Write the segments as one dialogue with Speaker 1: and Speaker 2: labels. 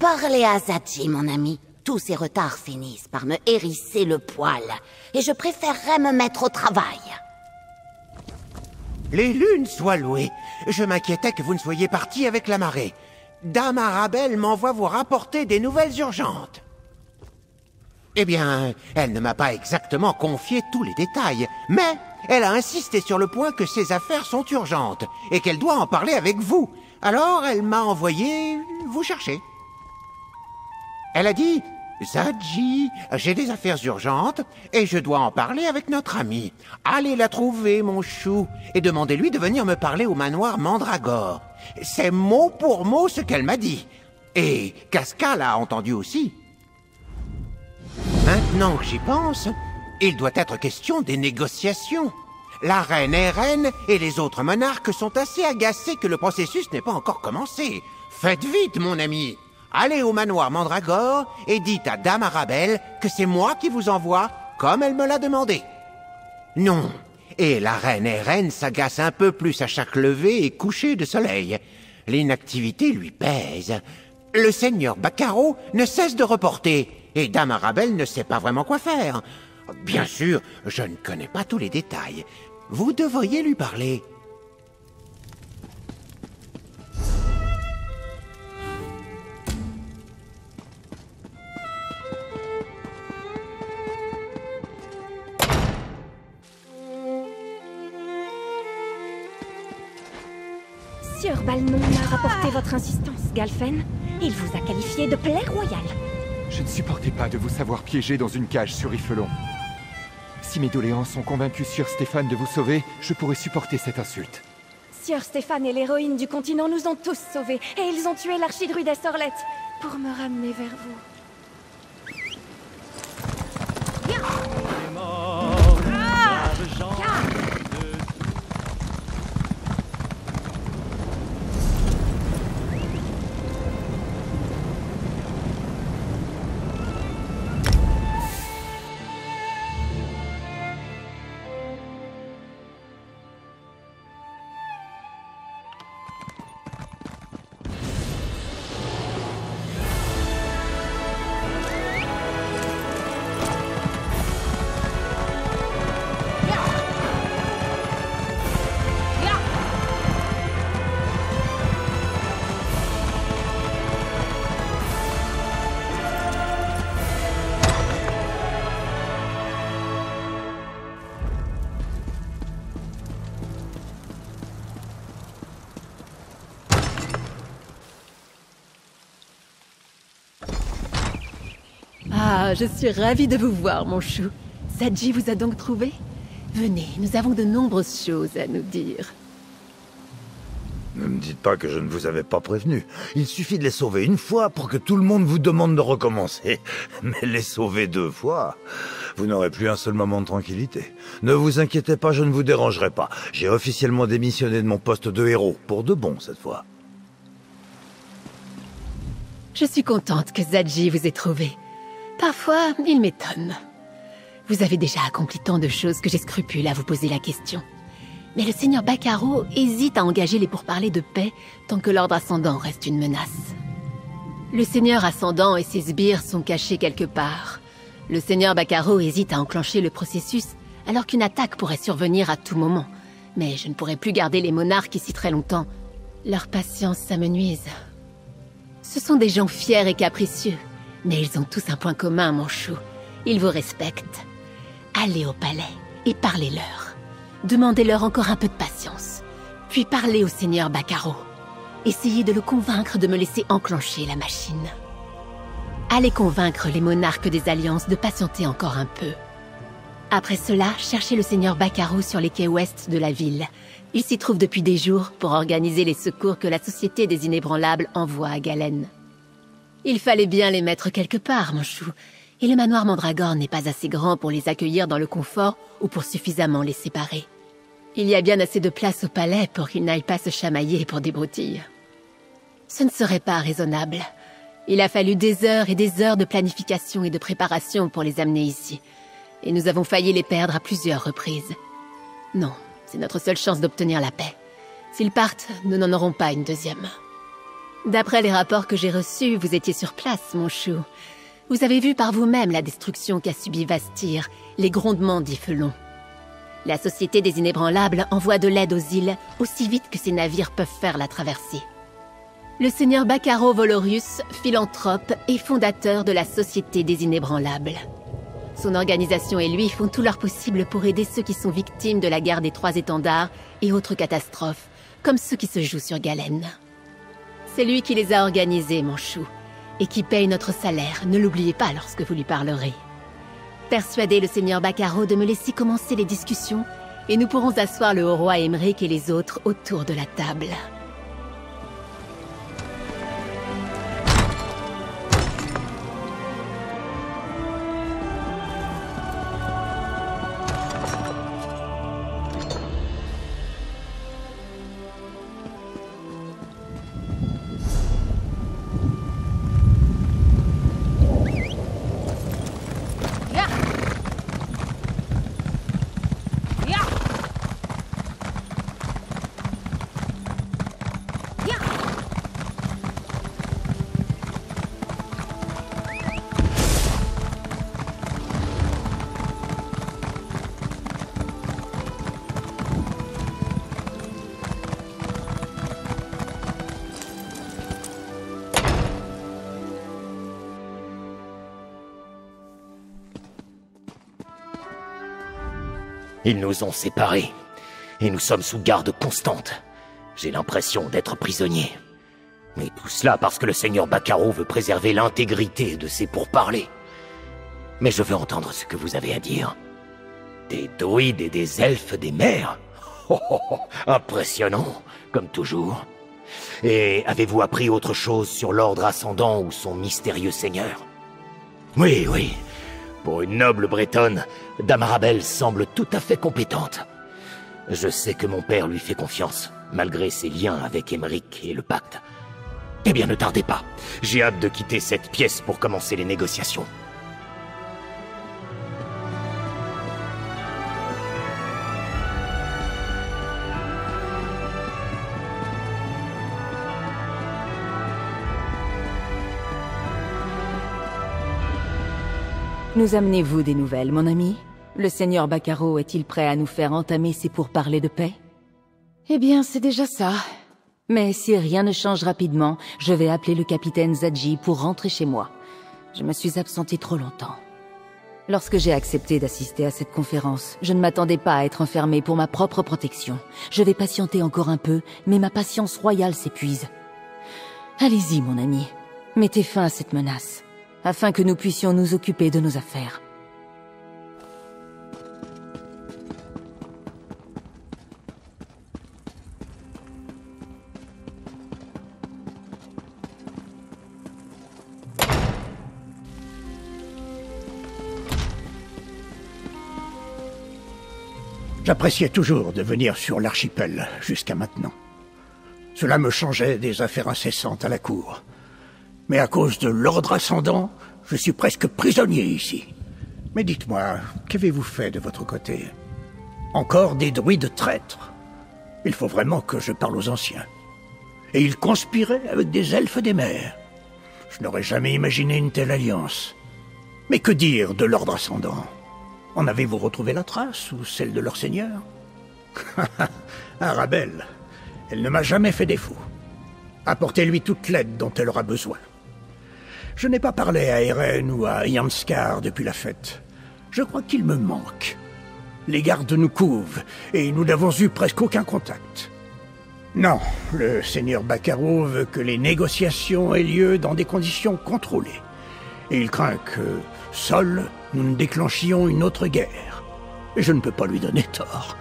Speaker 1: Parlez à Zadji, mon ami. Tous ces retards finissent par me hérisser le poil. Et je préférerais me mettre au travail.
Speaker 2: Les lunes soient louées. Je m'inquiétais que vous ne soyez partis avec la marée. Dame Arabelle m'envoie vous rapporter des nouvelles urgentes. Eh bien, elle ne m'a pas exactement confié tous les détails, mais elle a insisté sur le point que ses affaires sont urgentes et qu'elle doit en parler avec vous. Alors, elle m'a envoyé vous chercher. Elle a dit... Zadji, j'ai des affaires urgentes et je dois en parler avec notre ami. Allez la trouver, mon chou, et demandez-lui de venir me parler au manoir Mandragore. C'est mot pour mot ce qu'elle m'a dit. Et Casca l'a entendu aussi. Maintenant que j'y pense, il doit être question des négociations. La reine Eren et les autres monarques sont assez agacés que le processus n'ait pas encore commencé. Faites vite, mon ami. Allez au manoir Mandragore et dites à Dame Arabelle que c'est moi qui vous envoie, comme elle me l'a demandé. Non, et la reine Eren s'agace un peu plus à chaque lever et coucher de soleil. L'inactivité lui pèse. Le seigneur Bacaro ne cesse de reporter, et Dame Arabelle ne sait pas vraiment quoi faire. Bien sûr, je ne connais pas tous les détails. Vous devriez lui parler.
Speaker 3: Sieur Balnon m'a rapporté votre insistance, Galfen. Il vous a qualifié de plaie royale.
Speaker 4: Je ne supportais pas de vous savoir piégé dans une cage sur Iffelon. Si mes doléances ont convaincu Sieur Stéphane de vous sauver, je pourrais supporter cette insulte.
Speaker 3: Sieur Stéphane et l'héroïne du continent nous ont tous sauvés, et ils ont tué l'archidruide Sorlette pour me ramener vers vous.
Speaker 5: Ah, je suis ravie de vous voir, mon chou. Zadji vous a donc trouvé? Venez, nous avons de nombreuses choses à nous dire.
Speaker 6: Ne me dites pas que je ne vous avais pas prévenu. Il suffit de les sauver une fois pour que tout le monde vous demande de recommencer. Mais les sauver deux fois, vous n'aurez plus un seul moment de tranquillité. Ne vous inquiétez pas, je ne vous dérangerai pas. J'ai officiellement démissionné de mon poste de héros, pour de bon cette fois.
Speaker 5: Je suis contente que Zadji vous ait trouvé. Parfois, il m'étonne. Vous avez déjà accompli tant de choses que j'ai scrupule à vous poser la question. Mais le seigneur Bacaro hésite à engager les pourparlers de paix tant que l'ordre ascendant reste une menace. Le seigneur ascendant et ses sbires sont cachés quelque part. Le seigneur Bacaro hésite à enclencher le processus alors qu'une attaque pourrait survenir à tout moment. Mais je ne pourrai plus garder les monarques ici très longtemps. Leur patience s'amenuise. Ce sont des gens fiers et capricieux. Mais ils ont tous un point commun, mon chou. Ils vous respectent. Allez au palais et parlez-leur. Demandez-leur encore un peu de patience. Puis parlez au seigneur Bacaro. Essayez de le convaincre de me laisser enclencher la machine. Allez convaincre les monarques des alliances de patienter encore un peu. Après cela, cherchez le seigneur Bacaro sur les quais ouest de la ville. Il s'y trouve depuis des jours pour organiser les secours que la Société des Inébranlables envoie à Galen. Il fallait bien les mettre quelque part, mon chou. Et le manoir Mandragore n'est pas assez grand pour les accueillir dans le confort ou pour suffisamment les séparer. Il y a bien assez de place au palais pour qu'ils n'aillent pas se chamailler pour des broutilles. Ce ne serait pas raisonnable. Il a fallu des heures et des heures de planification et de préparation pour les amener ici. Et nous avons failli les perdre à plusieurs reprises. Non, c'est notre seule chance d'obtenir la paix. S'ils partent, nous n'en aurons pas une deuxième. D'après les rapports que j'ai reçus, vous étiez sur place, mon chou. Vous avez vu par vous-même la destruction qu'a subie Vastir, les grondements d'Yfelon. La Société des Inébranlables envoie de l'aide aux îles aussi vite que ses navires peuvent faire la traversée. Le seigneur Bacaro Volorius, philanthrope et fondateur de la Société des Inébranlables. Son organisation et lui font tout leur possible pour aider ceux qui sont victimes de la guerre des Trois Étendards et autres catastrophes, comme ceux qui se jouent sur Galen. C'est lui qui les a organisés, mon chou, et qui paye notre salaire, ne l'oubliez pas lorsque vous lui parlerez. Persuadez le seigneur Bacaro de me laisser commencer les discussions, et nous pourrons asseoir le haut roi Aymeric et les autres autour de la table.
Speaker 7: Ils nous ont séparés, et nous sommes sous garde constante. J'ai l'impression d'être prisonnier. Mais tout cela parce que le seigneur Bacaro veut préserver l'intégrité de ses pourparlers. Mais je veux entendre ce que vous avez à dire. Des druides et des elfes des mers. Oh, oh, oh, impressionnant, comme toujours. Et avez-vous appris autre chose sur l'ordre ascendant ou son mystérieux seigneur? Oui, oui. Pour une noble bretonne, Dame Arabelle semble tout à fait compétente. Je sais que mon père lui fait confiance, malgré ses liens avec Aymeric et le pacte. Eh bien, ne tardez pas. J'ai hâte de quitter cette pièce pour commencer les négociations.
Speaker 8: Nous amenez-vous des nouvelles, mon ami? Le seigneur Bacaro est-il prêt à nous faire entamer ses pourparlers de paix? Eh bien, c'est déjà ça. Mais si rien ne change rapidement, je vais appeler le capitaine Zadji pour rentrer chez moi. Je me suis absenté trop longtemps. Lorsque j'ai accepté d'assister à cette conférence, je ne m'attendais pas à être enfermé pour ma propre protection. Je vais patienter encore un peu, mais ma patience royale s'épuise. Allez-y, mon ami. Mettez fin à cette menace, afin que nous puissions nous occuper de nos affaires.
Speaker 9: J'appréciais toujours de venir sur l'archipel, jusqu'à maintenant. Cela me changeait des affaires incessantes à la cour. Mais à cause de l'ordre ascendant, je suis presque prisonnier ici. Mais dites-moi, qu'avez-vous fait de votre côté? Encore des druides traîtres? Il faut vraiment que je parle aux anciens. Et ils conspiraient avec des elfes des mers. Je n'aurais jamais imaginé une telle alliance. Mais que dire de l'ordre ascendant? En avez-vous retrouvé la trace, ou celle de leur seigneur? Arabelle, elle ne m'a jamais fait défaut. Apportez-lui toute l'aide dont elle aura besoin. Je n'ai pas parlé à Eren ou à Yanskar depuis la fête. Je crois qu'il me manque. Les gardes nous couvent, et nous n'avons eu presque aucun contact. Non, le seigneur Bacaro veut que les négociations aient lieu dans des conditions contrôlées. Et il craint que, seuls, nous ne déclenchions une autre guerre. Et je ne peux pas lui donner tort.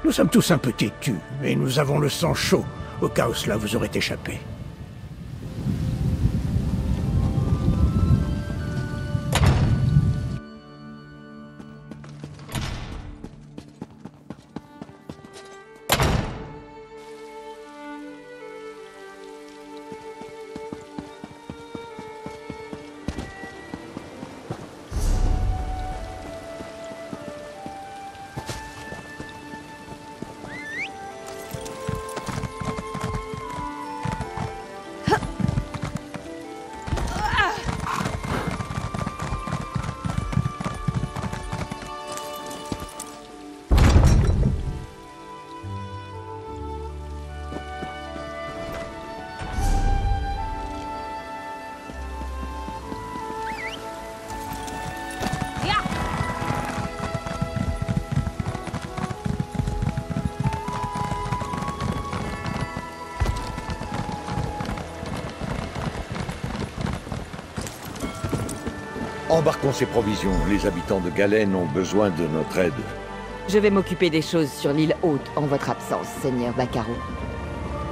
Speaker 9: Nous sommes tous un peu têtus, et nous avons le sang chaud, au cas où cela vous aurait échappé.
Speaker 10: Embarquons ces provisions. Les habitants de Galen ont besoin de notre aide.
Speaker 8: Je vais m'occuper des choses sur l'île haute en votre absence, Seigneur Bacaro.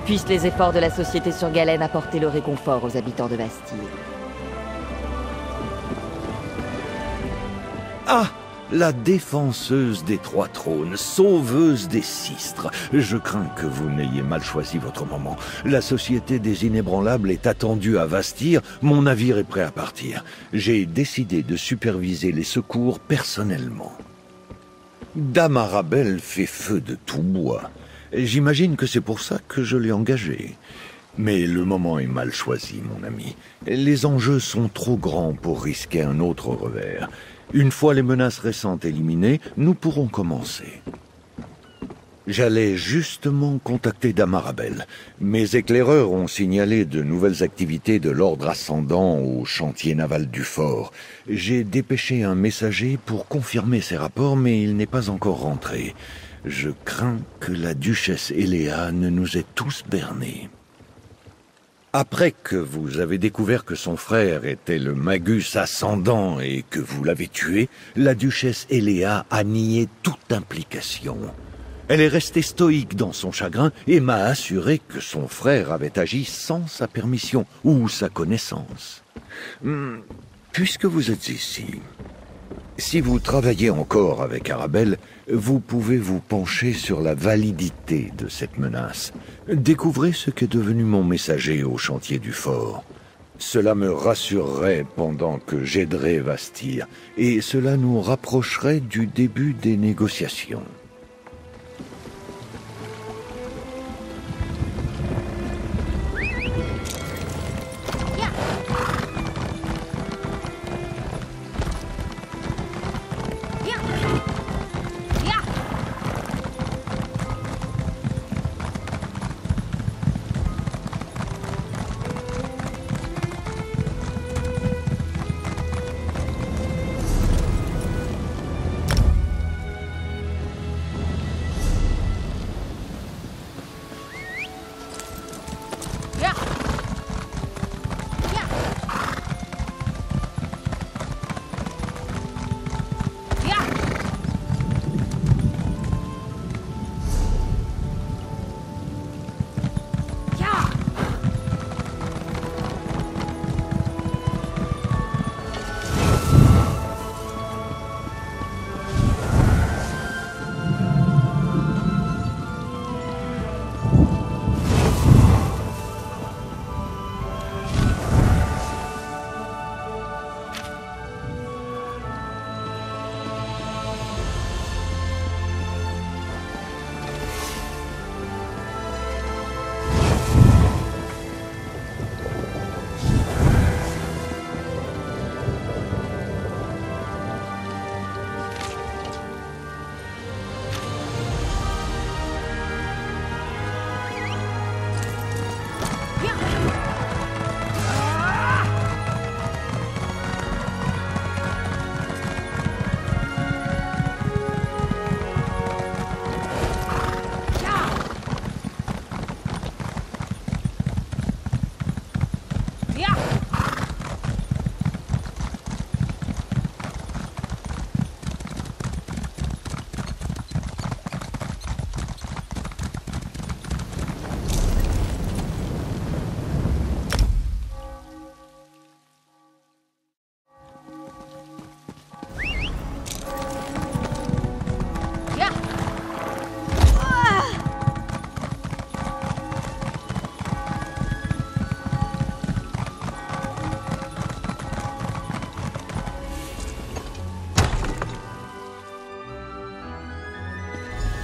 Speaker 8: Puissent les efforts de la société sur Galen apporter le réconfort aux habitants de Bastille.
Speaker 10: Ah! La défenseuse des trois trônes, sauveuse des sistres. Je crains que vous n'ayez mal choisi votre moment. La société des inébranlables est attendue à Vastir. Mon navire est prêt à partir. J'ai décidé de superviser les secours personnellement. Dame Arabelle fait feu de tout bois. J'imagine que c'est pour ça que je l'ai engagée. Mais le moment est mal choisi, mon ami. Les enjeux sont trop grands pour risquer un autre revers. Une fois les menaces récentes éliminées, nous pourrons commencer. J'allais justement contacter Dame Arabelle. Mes éclaireurs ont signalé de nouvelles activités de l'ordre ascendant au chantier naval du fort. J'ai dépêché un messager pour confirmer ces rapports, mais il n'est pas encore rentré. Je crains que la duchesse Eléa ne nous ait tous bernés. Après que vous avez découvert que son frère était le Magus ascendant et que vous l'avez tué, la duchesse Eléa a nié toute implication. Elle est restée stoïque dans son chagrin et m'a assuré que son frère avait agi sans sa permission ou sa connaissance. Puisque vous êtes ici, si vous travaillez encore avec Arabelle, vous pouvez vous pencher sur la validité de cette menace. Découvrez ce qu'est devenu mon messager au chantier du fort. Cela me rassurerait pendant que j'aiderai Vastir, et cela nous rapprocherait du début des négociations.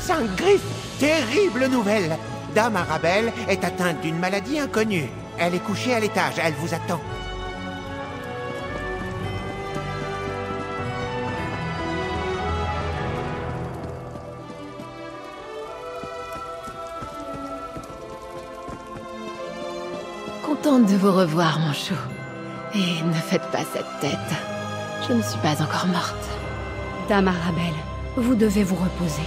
Speaker 2: Sainte-Griffe, terrible nouvelle. Dame Arabelle est atteinte d'une maladie inconnue. Elle est couchée à l'étage, elle vous attend.
Speaker 5: Contente de vous revoir, mon chou. Et ne faites pas cette tête. Je ne suis pas encore morte.
Speaker 11: Dame Arabelle, vous devez vous reposer.